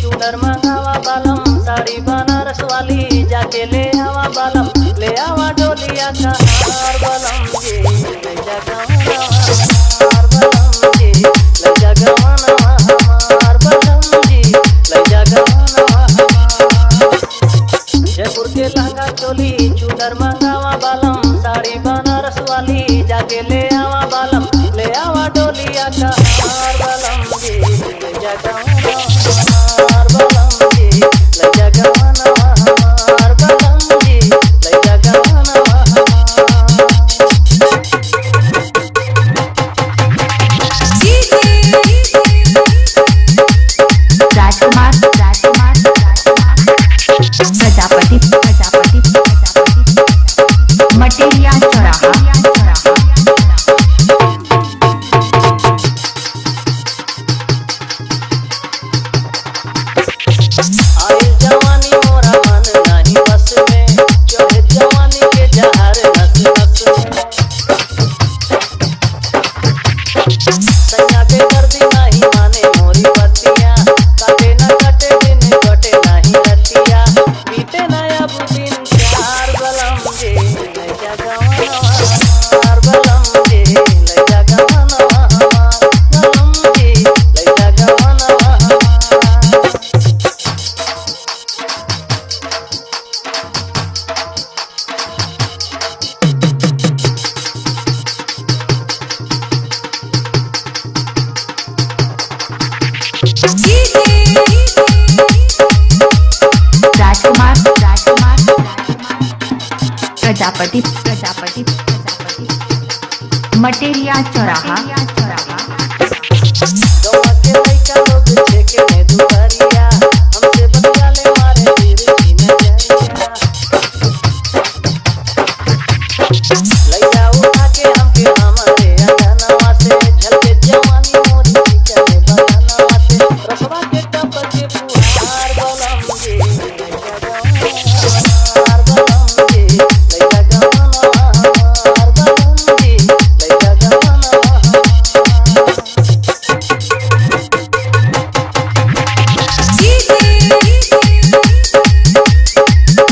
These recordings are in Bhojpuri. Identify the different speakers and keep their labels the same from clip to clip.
Speaker 1: चूनर मंगावा बालम, साड़ी बनारस वाली जाके ले आवा बालम, ले आवा डोलिया का हार बालम जी, ले जा गवनवा हमार बालम जी, ले जा गवनवा हमार बालम जी, ले जा गवनवा हमार। जयपुर के लहंगा चोली चूनर मंगावा बालम, साड़ी बनारस वाली जाके ले आवा बालम, ले आवा डोलिया का हार बालम जी, ले जा गवनवा हमार बालम जी, ले जा गवनवा हमार बालम जी, ले जा गवनवा हमार।
Speaker 2: राजकुमार प्रजापति मटेरिया चौराहा।
Speaker 1: आई जवानी मोरा मन नहीं बस में, चढ़े जवानी के जहर नस नस में, सैया के दर्दी नहीं माने मोरी बतिया, कटे न कटे दिन कटे नहीं रतिया, बीते न अब दिन प्यार बलम जी, ले जा गवनवा हमार बलम जी, ले जा गवनवा हमार बलम जी, ले जा गवनवा हमार।
Speaker 2: राजकुमार प्रजापति मटेरिया चौराहा।
Speaker 1: गौवा के लइका लोग छेके में दुपहरिया, हमसे बतिया ले मारे तीर की नजरिया, लइका उठा के हमके हमारे अंगनवा से, झलके जवानी मोरी चले बगनवा से, रसवा के टप के फुहार बलम जी, ले जा गवनवा हमार बलम जी, ले जा गवनवा हमार बलम जी, ले जा गवनवा हमार।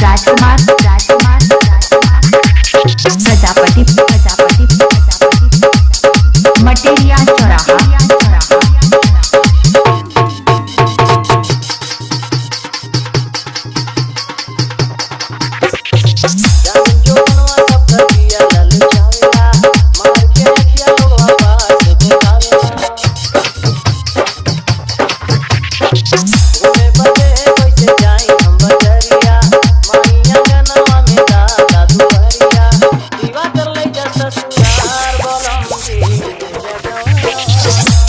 Speaker 2: राजकुमार प्रजापति मटेरिया चौराहा।
Speaker 1: जान जो बनवा सब दिया लल जावेला, मार के रखिया लोगवा पास बुलावेला, घूमे बदे कैसे जाई हम बजरिया, माइया गनवा में दादा दुपहरिया, दीवा कर ले जा ससुरार बलम जी, ले जा गवनवा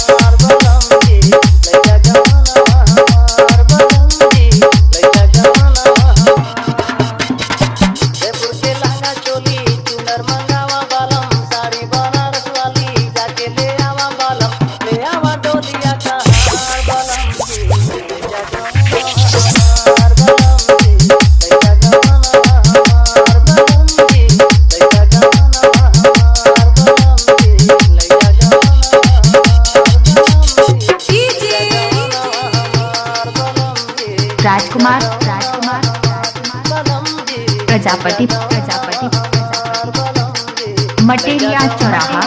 Speaker 1: हमार बलम जी, ले जा गवनवा हमार बलम जी, ले जा गवनवा हमार। जयपुर के लहंगा चोली चूनर मंगावा बालम, साड़ी बनारस वाली जाके ले आवा बालम, ले आवा डोलिया का हार बालम जी, ले जा गवनवा हमार बालम जी, ले जा गवनवा हमार बालम जी, ले जा गवनवा हमार बालम जी, ले जा गवनवा हमार बालम जी, ले जा गवनवा हमार बालम जी।
Speaker 2: राजकुमार
Speaker 1: बालम जी
Speaker 2: प्रजापति मटेरिया चौराहा।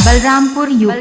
Speaker 2: बलरामपुर यूपी।